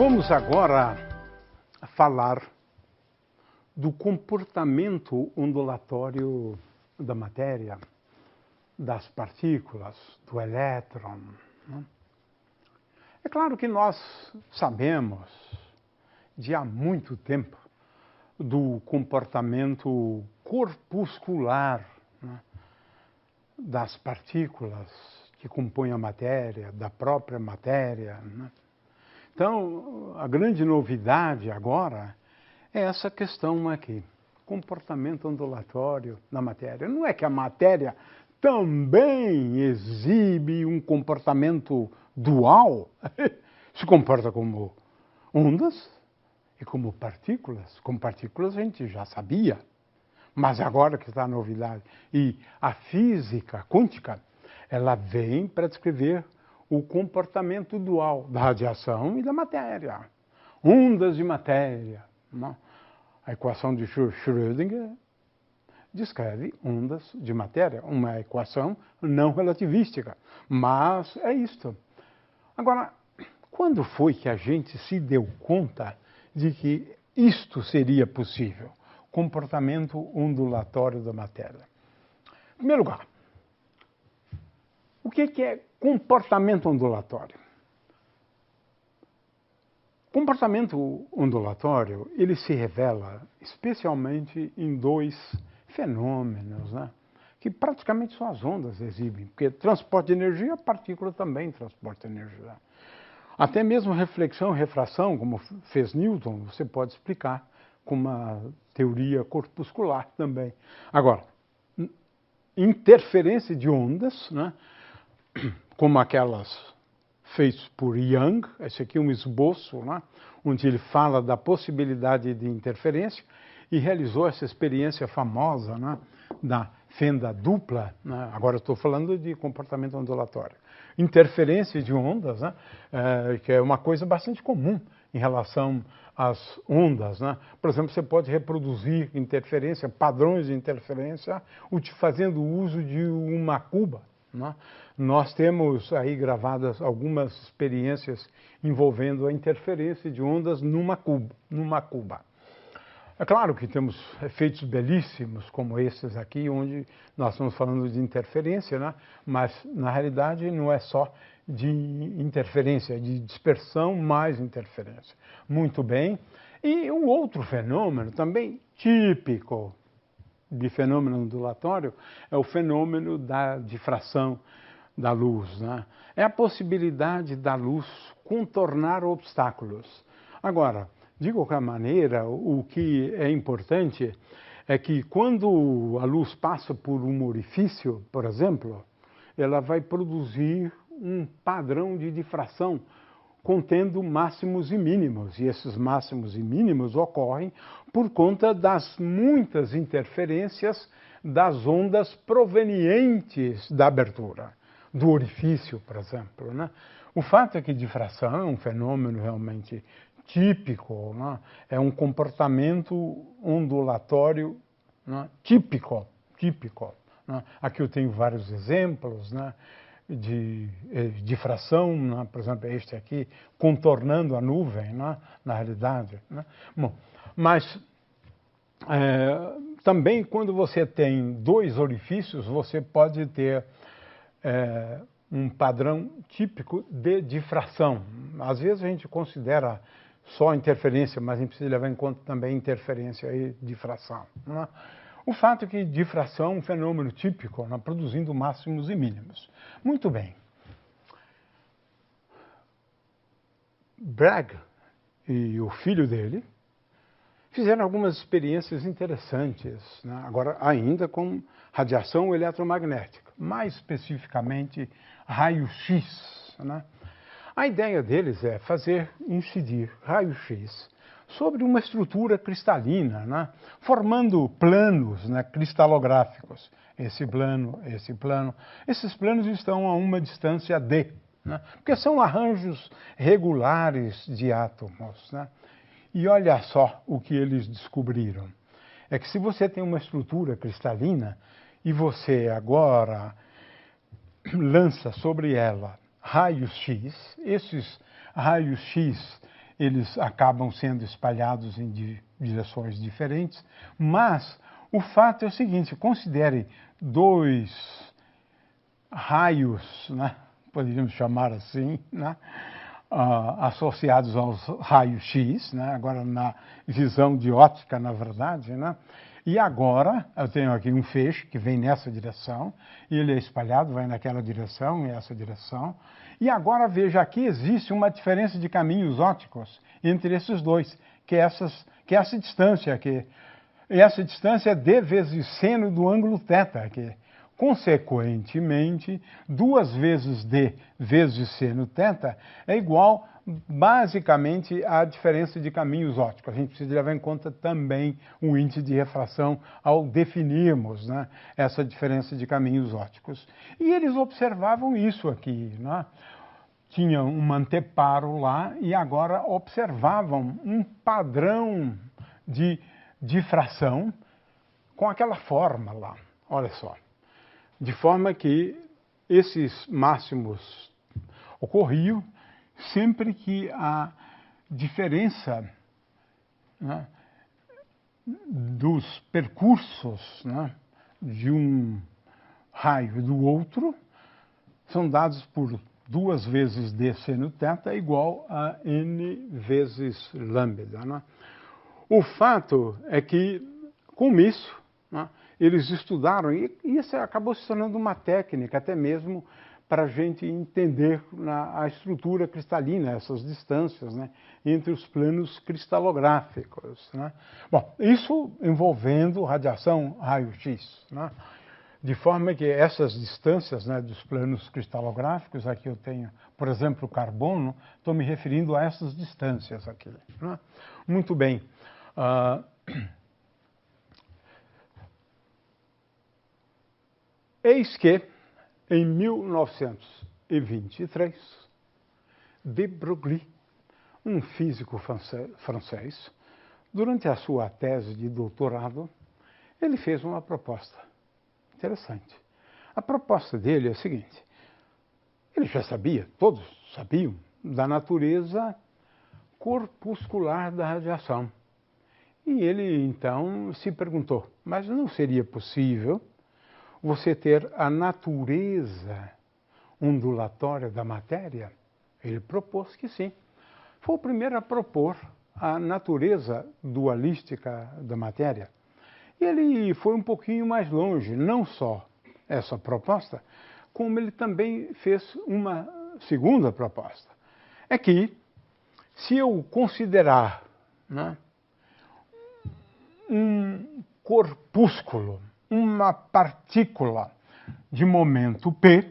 Vamos agora falar do comportamento ondulatório da matéria, das partículas, do elétron. É claro que nós sabemos, de há muito tempo, do comportamento corpuscular, das partículas que compõem a matéria, da própria matéria. Então, a grande novidade agora é essa questão aqui, comportamento ondulatório da matéria. Não é que a matéria também exibe um comportamento dual, se comporta como ondas e como partículas. Como partículas a gente já sabia, mas agora que está a novidade. E a física quântica, ela vem para descrever o comportamento dual da radiação e da matéria. Ondas de matéria. A equação de Schrödinger descreve ondas de matéria, uma equação não relativística. Mas é isto. Agora, quando foi que a gente se deu conta de que isto seria possível? Comportamento ondulatório da matéria. Em primeiro lugar, o que é comportamento ondulatório? Comportamento ondulatório, ele se revela especialmente em dois fenômenos, que praticamente só as ondas exibem, porque transporte de energia, a partícula também transporta energia. Até mesmo reflexão e refração, como fez Newton, você pode explicar com uma teoria corpuscular também. Agora, interferência de ondas, como aquelas feitas por Young, esse aqui é um esboço, onde ele fala da possibilidade de interferência e realizou essa experiência famosa da fenda dupla. Agora estou falando de comportamento ondulatório. Interferência de ondas, que é uma coisa bastante comum em relação às ondas. Por exemplo, você pode reproduzir interferência, padrões de interferência, fazendo uso de uma cuba. Nós temos aí gravadas algumas experiências envolvendo a interferência de ondas numa cuba. É claro que temos efeitos belíssimos como esses aqui, onde nós estamos falando de interferência, mas na realidade não é só de interferência, é de dispersão mais interferência. Muito bem. E um outro fenômeno também típico de fenômeno ondulatório é o fenômeno da difração da luz. É a possibilidade da luz contornar obstáculos. Agora, de qualquer maneira, o que é importante é que quando a luz passa por um orifício, por exemplo, ela vai produzir um padrão de difração contendo máximos e mínimos. E esses máximos e mínimos ocorrem por conta das muitas interferências das ondas provenientes da abertura, do orifício, por exemplo. O fato é que difração é um fenômeno realmente típico, é um comportamento ondulatório típico. Aqui eu tenho vários exemplos de difração, por exemplo, este aqui, contornando a nuvem, na realidade. Bom, mas também quando você tem dois orifícios, você pode ter um padrão típico de difração. Às vezes a gente considera só interferência, mas a gente precisa levar em conta também interferência e difração. O fato é que difração é um fenômeno típico, produzindo máximos e mínimos. Muito bem. Bragg e o filho dele fizeram algumas experiências interessantes, agora ainda com radiação eletromagnética, mais especificamente raio-x. A ideia deles é fazer incidir raio-x sobre uma estrutura cristalina, formando planos cristalográficos. Esse plano. Esses planos estão a uma distância d, porque são arranjos regulares de átomos. E olha só o que eles descobriram. É que se você tem uma estrutura cristalina e você agora lança sobre ela raios X, esses raios X eles acabam sendo espalhados em direções diferentes, mas o fato é o seguinte, considere dois raios, né, poderíamos chamar assim, né, associados aos raios X, né, agora na visão de óptica, na verdade, né, e agora eu tenho aqui um feixe que vem nessa direção, e ele é espalhado, vai naquela direção e essa direção, e agora veja aqui existe uma diferença de caminhos ópticos entre esses dois, que é essa distância aqui. E essa distância é d vezes seno do ângulo θ aqui. Consequentemente, 2 vezes d vezes seno θ é igual basicamente à diferença de caminhos ópticos. A gente precisa levar em conta também o índice de refração ao definirmos, né, essa diferença de caminhos ópticos. E eles observavam isso aqui, né? Tinha um anteparo lá e agora observavam um padrão de difração com aquela forma lá. Olha só. De forma que esses máximos ocorriam sempre que a diferença, né, dos percursos, né, de um raio e do outro são dados por 2 vezes d seno θ igual a n vezes lambda, né? O fato é que, com isso, né, eles estudaram, e isso acabou se tornando uma técnica, até mesmo para a gente entender a estrutura cristalina, essas distâncias, né, entre os planos cristalográficos, né? Bom, isso envolvendo radiação raio-x, né? De forma que essas distâncias, né, dos planos cristalográficos, aqui eu tenho, por exemplo, o carbono, estou me referindo a essas distâncias aqui, né? Muito bem. Eis que, em 1923, de Broglie, um físico francês, durante a sua tese de doutorado, ele fez uma proposta interessante. A proposta dele é a seguinte: ele já sabia, todos sabiam, da natureza corpuscular da radiação. E ele, então, se perguntou, mas não seria possível você ter a natureza ondulatória da matéria? Ele propôs que sim. Foi o primeiro a propor a natureza dualística da matéria. E ele foi um pouquinho mais longe, não só essa proposta, como ele também fez uma segunda proposta. É que, se eu considerar, né, um corpúsculo, uma partícula de momento P,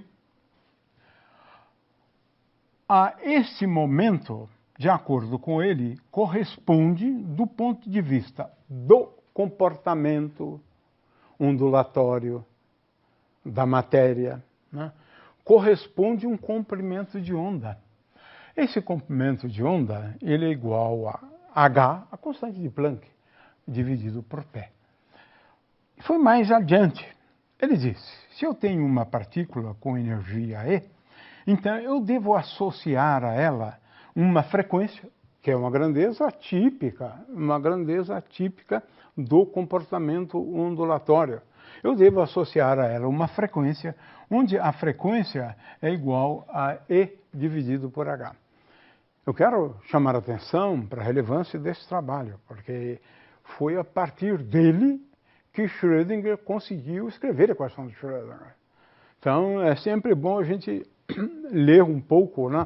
a esse momento, de acordo com ele, corresponde, do ponto de vista do comportamento ondulatório da matéria, né, corresponde um comprimento de onda. Esse comprimento de onda, ele é igual a H, a constante de Planck, dividido por P. Foi mais adiante. Ele disse, se eu tenho uma partícula com energia E, então eu devo associar a ela uma frequência, que é uma grandeza atípica do comportamento ondulatório. Eu devo associar a ela uma frequência, onde a frequência é igual a E dividido por H. Eu quero chamar a atenção para a relevância desse trabalho, porque foi a partir dele que Schrödinger conseguiu escrever a equação de Schrödinger. Então, é sempre bom a gente ler um pouco, né,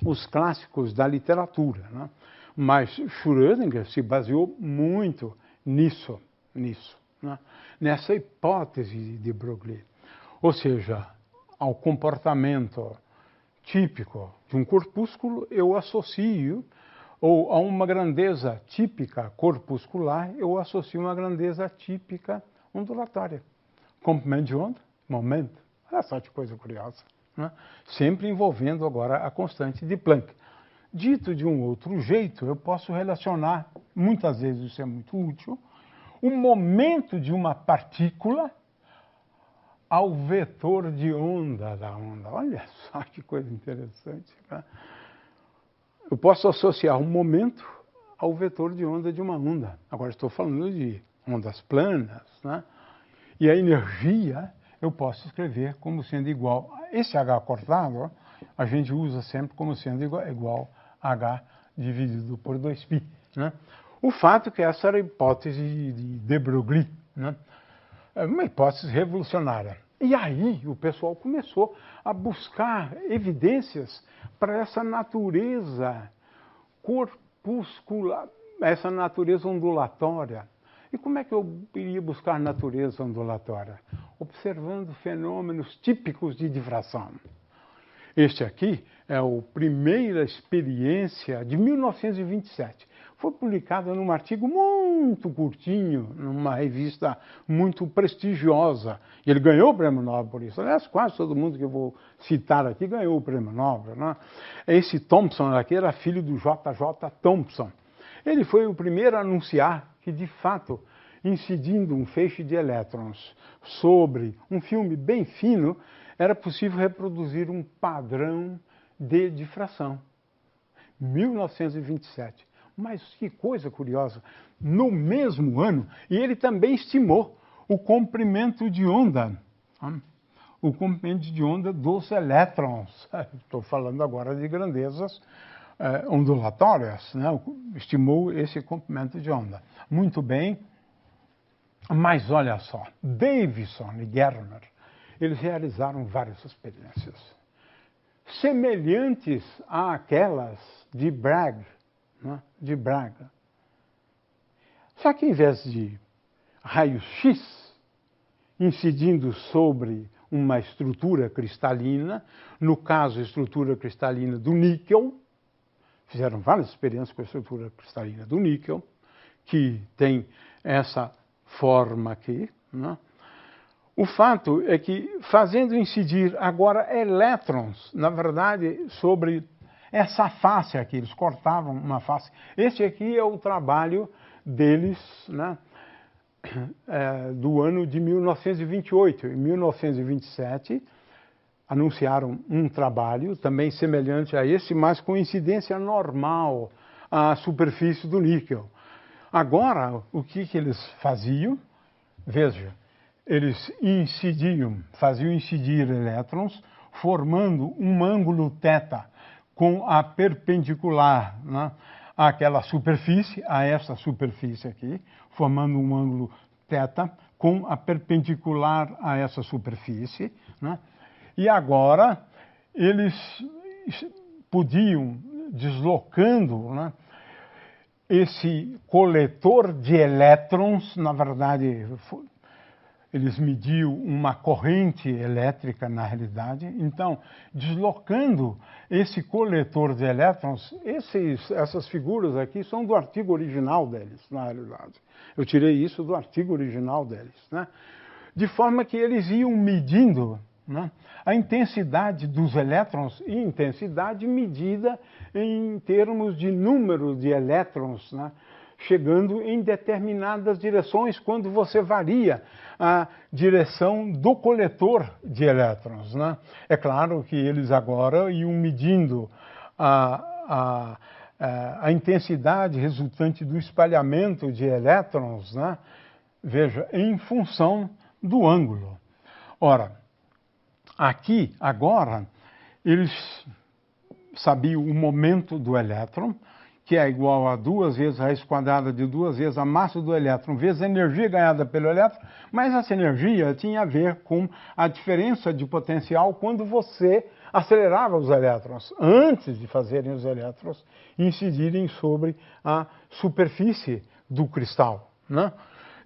os clássicos da literatura, né? Mas Schrödinger se baseou muito nisso, né? Nessa hipótese de Broglie. Ou seja, ao comportamento típico de um corpúsculo, eu associo, ou a uma grandeza típica corpuscular, eu associo uma grandeza típica ondulatória. Comprimento de onda, momento. Olha só que coisa curiosa, né? Sempre envolvendo agora a constante de Planck. Dito de um outro jeito, eu posso relacionar, muitas vezes isso é muito útil, o momento de uma partícula ao vetor de onda da onda. Olha só que coisa interessante, né? eu posso associar um momento ao vetor de onda de uma onda. Agora estou falando de ondas planas, né? E a energia eu posso escrever como sendo igual. Esse H cortado, a gente usa sempre como sendo igual a H dividido por 2π. Né? O fato é que essa era a hipótese de de Broglie, né? É uma hipótese revolucionária. E aí o pessoal começou a buscar evidências para essa natureza corpuscular, essa natureza ondulatória. E como é que eu iria buscar natureza ondulatória? Observando fenômenos típicos de difração. Este aqui é a primeira experiência de 1927. Foi publicado num artigo muito curtinho, numa revista muito prestigiosa. E ele ganhou o prêmio Nobel por isso. Aliás, quase todo mundo que eu vou citar aqui ganhou o prêmio Nobel. Né? Esse Thomson aqui era filho do J.J. Thomson. Ele foi o primeiro a anunciar que, de fato, incidindo um feixe de elétrons sobre um filme bem fino, era possível reproduzir um padrão de difração. 1927. Mas que coisa curiosa, no mesmo ano, e ele também estimou o comprimento de onda, o comprimento de onda dos elétrons. Estou falando agora de grandezas ondulatórias, né? Estimou esse comprimento de onda. Muito bem, mas olha só, Davidson e Germer, eles realizaram várias experiências semelhantes àquelas de Bragg, né? De Braga. Só que em vez de raio-x incidindo sobre uma estrutura cristalina, no caso a estrutura cristalina do níquel, fizeram várias experiências com a estrutura cristalina do níquel, que tem essa forma aqui, né? O fato é que, fazendo incidir agora elétrons, na verdade, sobre essa face aqui, eles cortavam uma face. Este aqui é o trabalho deles, né, do ano de 1928. Em 1927, anunciaram um trabalho também semelhante a esse, mas com incidência normal à superfície do níquel. Agora, o que eles faziam? Veja, eles faziam incidir elétrons, formando um ângulo θ com a perpendicular, né, àquela superfície, a essa superfície aqui, formando um ângulo θ com a perpendicular a essa superfície, né? E agora eles podiam, deslocando, né, esse coletor de elétrons, na verdade, eles mediam uma corrente elétrica na realidade, então, deslocando esse coletor de elétrons, essas figuras aqui são do artigo original deles, na realidade. Eu tirei isso do artigo original deles, né? De forma que eles iam medindo, né, a intensidade dos elétrons, e intensidade medida em termos de número de elétrons, né, chegando em determinadas direções quando você varia a direção do coletor de elétrons, né? É claro que eles agora iam medindo a intensidade resultante do espalhamento de elétrons, né? Veja, em função do ângulo. Ora, aqui, agora, eles sabiam o momento do elétron, que é igual a 2 vezes a raiz quadrada de 2 vezes a massa do elétron, vezes a energia ganhada pelo elétron, mas essa energia tinha a ver com a diferença de potencial quando você acelerava os elétrons, antes de fazerem os elétrons incidirem sobre a superfície do cristal, né?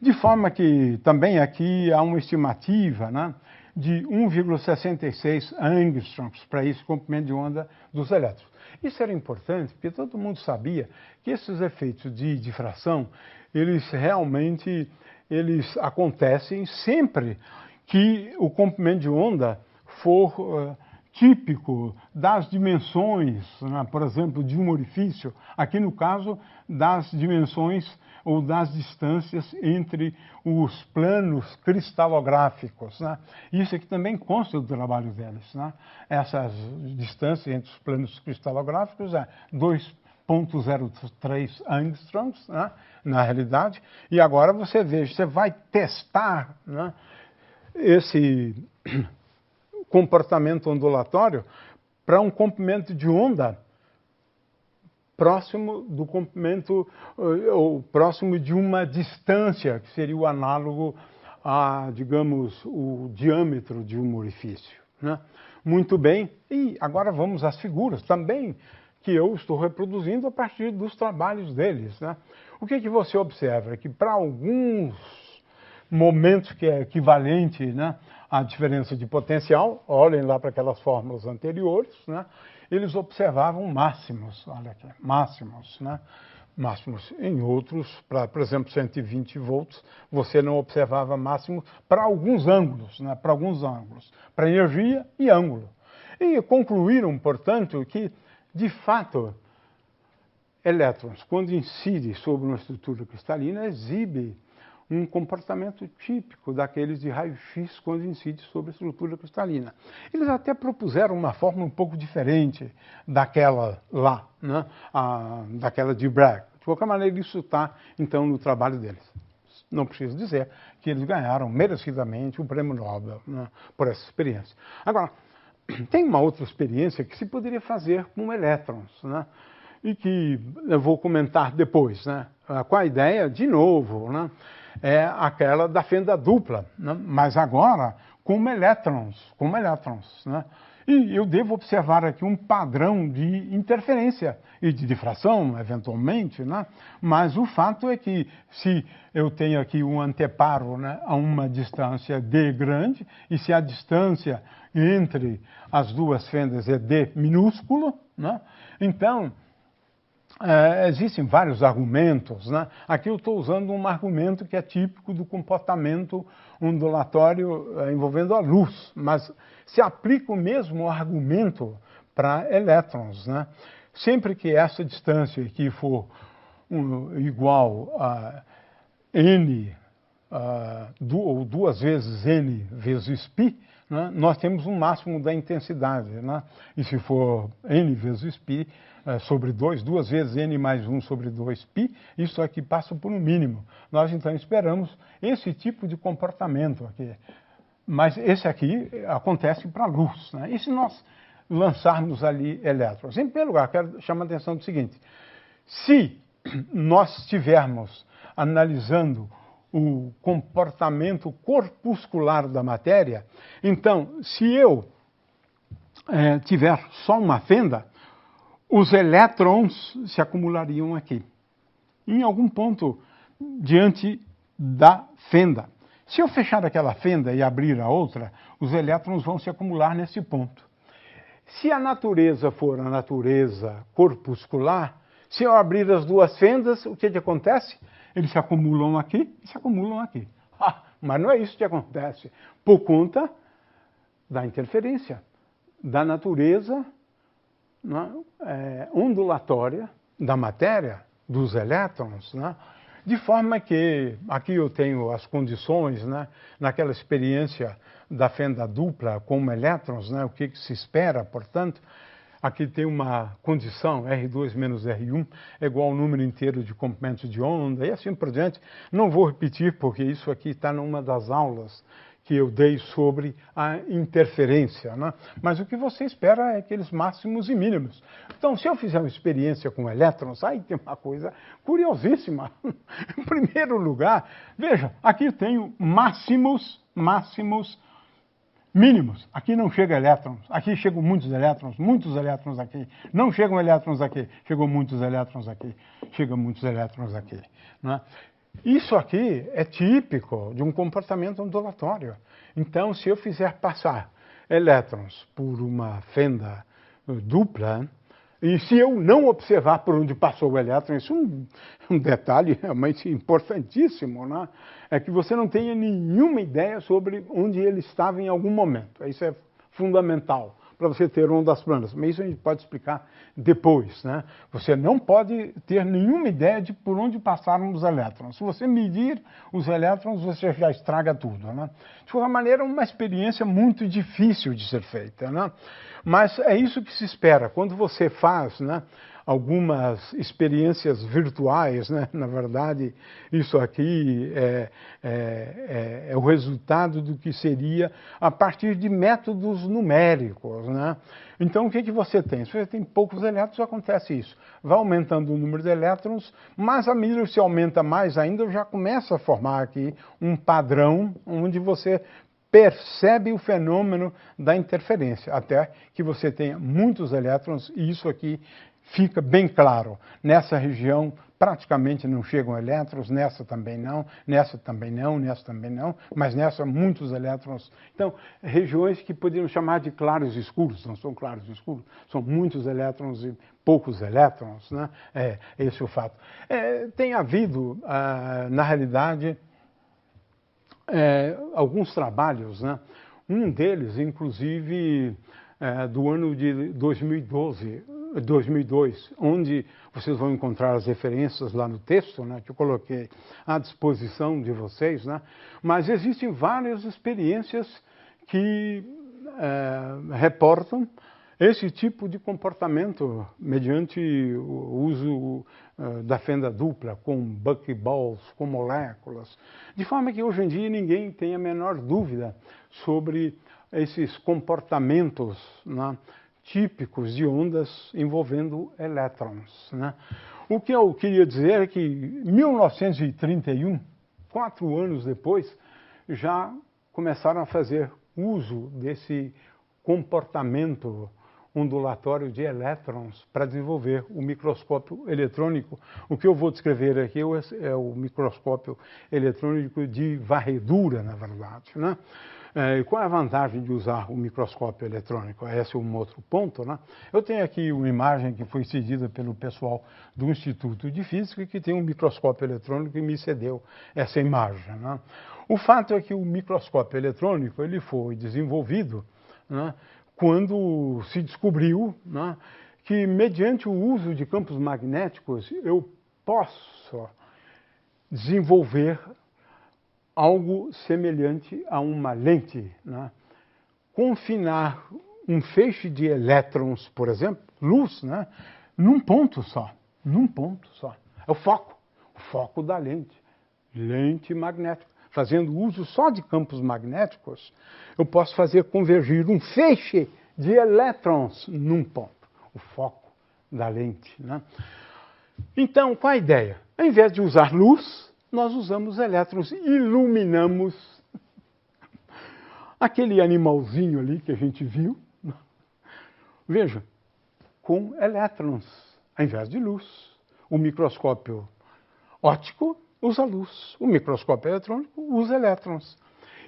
De forma que também aqui há uma estimativa, né, de 1,66 angstroms para esse comprimento de onda dos elétrons. Isso era importante porque todo mundo sabia que esses efeitos de difração, eles realmente acontecem sempre que o comprimento de onda for típico das dimensões, né, por exemplo, de um orifício, aqui no caso das dimensões ou das distâncias entre os planos cristalográficos, né? Isso aqui também consta do trabalho deles, né? Essas distâncias entre os planos cristalográficos é 2,03 angstroms, né, na realidade, e agora você veja, você vai testar, né, esse comportamento ondulatório para um comprimento de onda próximo do comprimento, ou próximo de uma distância, que seria o análogo a, digamos, o diâmetro de um orifício, né? Muito bem, e agora vamos às figuras também, que eu estou reproduzindo a partir dos trabalhos deles, né? O que você observa? É que para alguns momentos que é equivalente, né, à diferença de potencial, olhem lá para aquelas fórmulas anteriores, né, eles observavam máximos, olha aqui, máximos, né, máximos. Em outros, para, por exemplo, 120 volts, você não observava máximos para alguns ângulos, né, para energia e ângulo. E concluíram, portanto, que, de fato, elétrons, quando incidem sobre uma estrutura cristalina, exibe um comportamento típico daqueles de raio-x quando incide sobre a estrutura cristalina. Eles até propuseram uma forma um pouco diferente daquela lá, né? Daquela de Bragg. De qualquer maneira, isso está, então, no trabalho deles. Não preciso dizer que eles ganharam merecidamente o prêmio Nobel, né, por essa experiência. Agora, tem uma outra experiência que se poderia fazer com elétrons, né? E que eu vou comentar depois, né? Com a ideia, de novo, né, é aquela da fenda dupla, né? Mas agora com elétrons, né? E eu devo observar aqui um padrão de interferência e de difração, eventualmente, né? Mas o fato é que se eu tenho aqui um anteparo, né, a uma distância d grande, e se a distância entre as duas fendas é d minúsculo, né, então existem vários argumentos, né? Aqui eu estou usando um argumento que é típico do comportamento ondulatório envolvendo a luz, mas se aplica o mesmo argumento para elétrons, né? Sempre que essa distância aqui for igual a n, ou 2 vezes n vezes π, né, nós temos um máximo da intensidade, né? E se for n vezes π sobre 2, 2 vezes n mais 1 sobre 2π, isso aqui passa por um mínimo. Nós então esperamos esse tipo de comportamento aqui. Mas esse aqui acontece para a luz, né? E se nós lançarmos ali elétrons? Em primeiro lugar, quero chamar a atenção do seguinte: se nós estivermos analisando o comportamento corpuscular da matéria, então, se eu tiver só uma fenda, os elétrons se acumulariam aqui, em algum ponto diante da fenda. Se eu fechar aquela fenda e abrir a outra, os elétrons vão se acumular nesse ponto. Se a natureza for a natureza corpuscular, se eu abrir as duas fendas, o que acontece? Eles se acumulam aqui e se acumulam aqui. Mas não é isso que acontece, por conta da interferência, da natureza, né, ondulatória da matéria, dos elétrons, né? De forma que, aqui eu tenho as condições, né, naquela experiência da fenda dupla com elétrons, né, o que se espera, portanto, aqui tem uma condição, R2 menos R1 é igual ao número inteiro de comprimentos de onda, e assim por diante. Não vou repetir, porque isso aqui está numa das aulas que eu dei sobre a interferência, né? Mas o que você espera é aqueles máximos e mínimos. Então, se eu fizer uma experiência com elétrons, aí tem uma coisa curiosíssima. Em primeiro lugar, veja, aqui eu tenho máximos, mínimos. Aqui não chega elétrons, aqui chegam muitos elétrons aqui. Não chegam elétrons aqui, chegam muitos elétrons aqui, chegam muitos elétrons aqui, né? Isso aqui é típico de um comportamento ondulatório. Então, se eu fizer passar elétrons por uma fenda dupla, e se eu não observar por onde passou o elétron, isso é um detalhe realmente importantíssimo, né? É que você não tenha nenhuma ideia sobre onde ele estava em algum momento. Isso é fundamental para você ter ondas planas. Mas isso a gente pode explicar depois, né? Você não pode ter nenhuma ideia de por onde passaram os elétrons. Se você medir os elétrons, você já estraga tudo, né? De qualquer maneira, é uma experiência muito difícil de ser feita, né? Mas é isso que se espera. Quando você faz, né, algumas experiências virtuais, né? Na verdade, isso aqui é o resultado do que seria a partir de métodos numéricos, né? Então, o que que você tem? Se você tem poucos elétrons, acontece isso. Vai aumentando o número de elétrons, mas à medida que se aumenta mais ainda, já começa a formar aqui um padrão onde você percebe o fenômeno da interferência, até que você tenha muitos elétrons, e isso aqui fica bem claro. Nessa região praticamente não chegam elétrons, nessa também não, nessa também não, nessa também não, mas nessa muitos elétrons. Então, regiões que podemos chamar de claros escuros, não são claros escuros, são muitos elétrons e poucos elétrons, né? Esse é o fato. Tem havido, na realidade, alguns trabalhos, né? Um deles, inclusive, do ano de 2002, onde vocês vão encontrar as referências lá no texto, né, que eu coloquei à disposição de vocês, né? Mas existem várias experiências que reportam esse tipo de comportamento mediante o uso da fenda dupla, com buckyballs, com moléculas, de forma que hoje em dia ninguém tem a menor dúvida sobre esses comportamentos, né, típicos de ondas envolvendo elétrons, né? O que eu queria dizer é que em 1931, 4 anos depois, já começaram a fazer uso desse comportamento ondulatório de elétrons para desenvolver o microscópio eletrônico. O que eu vou descrever aqui é o microscópio eletrônico de varredura, na verdade, né? Qual é a vantagem de usar o microscópio eletrônico? Esse é um outro ponto, né? Eu tenho aqui uma imagem que foi cedida pelo pessoal do Instituto de Física, que tem um microscópio eletrônico e me cedeu essa imagem, né? O fato é que o microscópio eletrônico ele foi desenvolvido, né, quando se descobriu, né, que mediante o uso de campos magnéticos eu posso desenvolver algo semelhante a uma lente, né? Confinar um feixe de elétrons, por exemplo, luz, né, num ponto só. É o foco da lente magnética. Fazendo uso só de campos magnéticos, eu posso fazer convergir um feixe de elétrons num ponto, o foco da lente, né? Então, qual a ideia? Ao invés de usar luz, nós usamos elétrons, iluminamos aquele animalzinho ali que a gente viu, veja, com elétrons, ao invés de luz. O microscópio óptico usa luz, o microscópio eletrônico usa elétrons.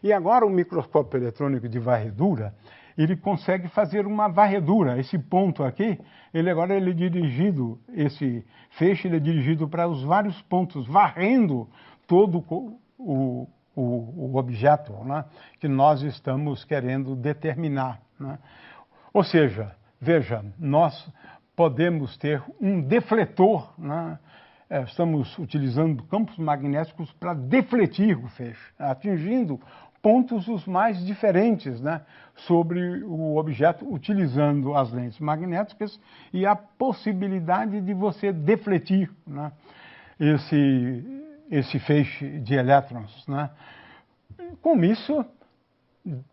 E agora o microscópio eletrônico de varredura, ele consegue fazer uma varredura. Esse ponto aqui, ele é dirigido, esse feixe ele é dirigido para os vários pontos, varrendo todo o objeto, né, que nós estamos querendo determinar, né? Ou seja, veja, nós podemos ter um defletor, né? Estamos utilizando campos magnéticos para defletir o feixe, atingindo pontos os mais diferentes, né, sobre o objeto, utilizando as lentes magnéticas e a possibilidade de você defletir, né, esse feixe de elétrons, né. Com isso,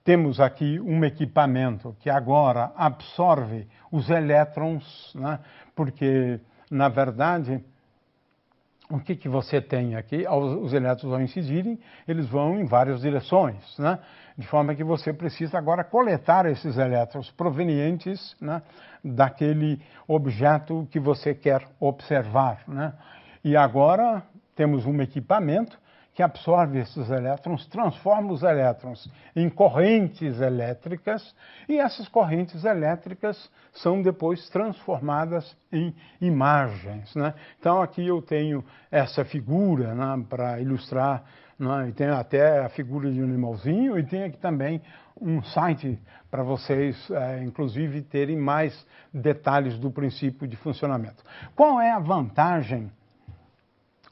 temos aqui um equipamento que agora absorve os elétrons, né, porque, na verdade, o que você tem aqui? Os elétrons ao incidirem, eles vão em várias direções, né? De forma que você precisa agora coletar esses elétrons provenientes, né, daquele objeto que você quer observar, né? E agora temos um equipamento que absorve esses elétrons, transforma os elétrons em correntes elétricas, e essas correntes elétricas são depois transformadas em imagens, né? Então aqui eu tenho essa figura, né, para ilustrar né? E tem até a figura de um animalzinho e tem aqui também um site para vocês, inclusive, terem mais detalhes do princípio de funcionamento. Qual é a vantagem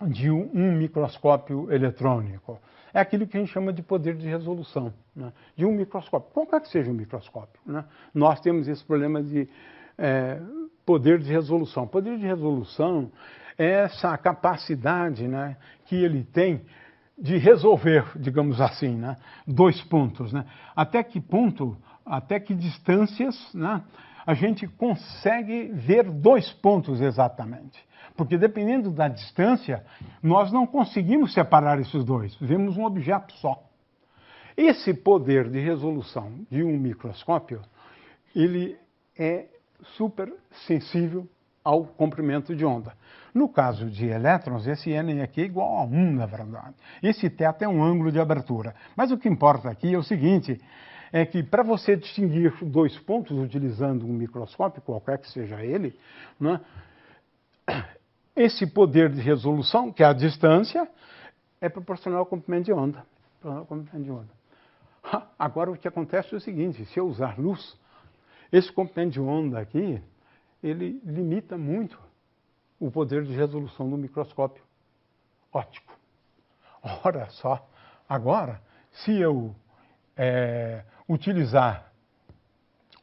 de um microscópio eletrônico? É aquilo que a gente chama de poder de resolução, né? De um microscópio, qualquer que seja um microscópio, né? Nós temos esse problema de poder de resolução. Poder de resolução é essa capacidade, né, que ele tem de resolver, digamos assim, né, dois pontos, né? Até que ponto, até que distâncias, né, a gente consegue ver dois pontos exatamente. Porque dependendo da distância, nós não conseguimos separar esses dois, vemos um objeto só. Esse poder de resolução de um microscópio, ele é super sensível ao comprimento de onda. No caso de elétrons, esse N aqui é igual a 1, na verdade. Esse θ é um ângulo de abertura. Mas o que importa aqui é o seguinte, é que para você distinguir dois pontos utilizando um microscópio, qualquer que seja ele, né, esse poder de resolução, que é a distância, é proporcional ao comprimento de onda. Agora o que acontece é o seguinte, se eu usar luz, esse comprimento de onda aqui, ele limita muito o poder de resolução do microscópio óptico. Ora só, agora, se eu utilizar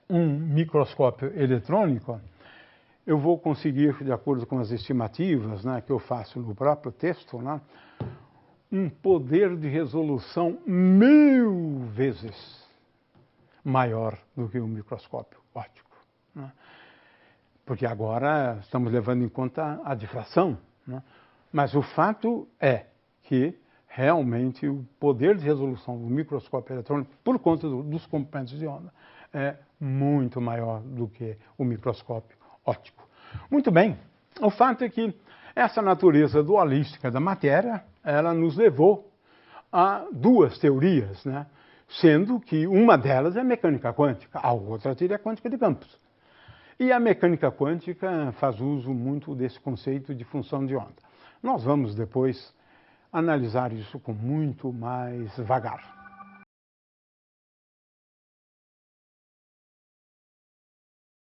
um microscópio eletrônico, eu vou conseguir, de acordo com as estimativas, né, que eu faço no próprio texto, né, um poder de resolução 1000 vezes maior do que um microscópio óptico, né? Porque agora estamos levando em conta a difração, né? Mas o fato é que realmente o poder de resolução do microscópio eletrônico, por conta dos comprimentos de onda, é muito maior do que o microscópio óptico. Muito bem, o fato é que essa natureza dualística da matéria, ela nos levou a duas teorias, né? Sendo que uma delas é a mecânica quântica, a outra a teoria quântica de campos. E a mecânica quântica faz uso muito desse conceito de função de onda. Nós vamos depois analisar isso com muito mais vagar.